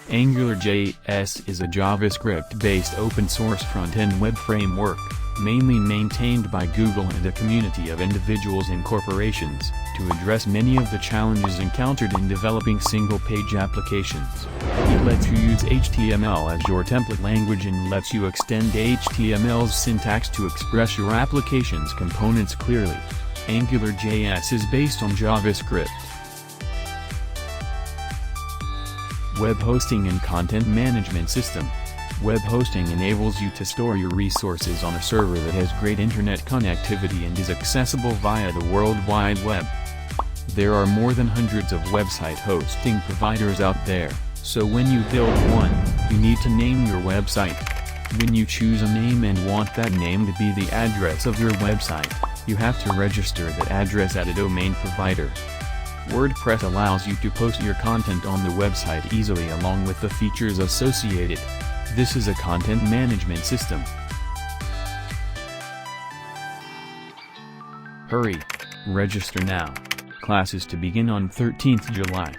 AngularJS is a JavaScript-based open-source front-end web framework, mainly maintained by Google and a community of individuals and corporations, to address many of the challenges encountered in developing single-page applications. It lets you use HTML as your template language and lets you extend HTML's syntax to express your application's components clearly. AngularJS is based on JavaScript. Web hosting and content management system. Web hosting enables you to store your resources on a server that has great internet connectivity and is accessible via the World Wide Web. There are more than hundreds of website hosting providers out there, so when you build one, you need to name your website. When you choose a name and want that name to be the address of your website, you have to register that address at a domain provider. WordPress allows you to post your content on the website easily along with the features associated. This is a content management system. Hurry! Register now. Classes to begin on 13th July.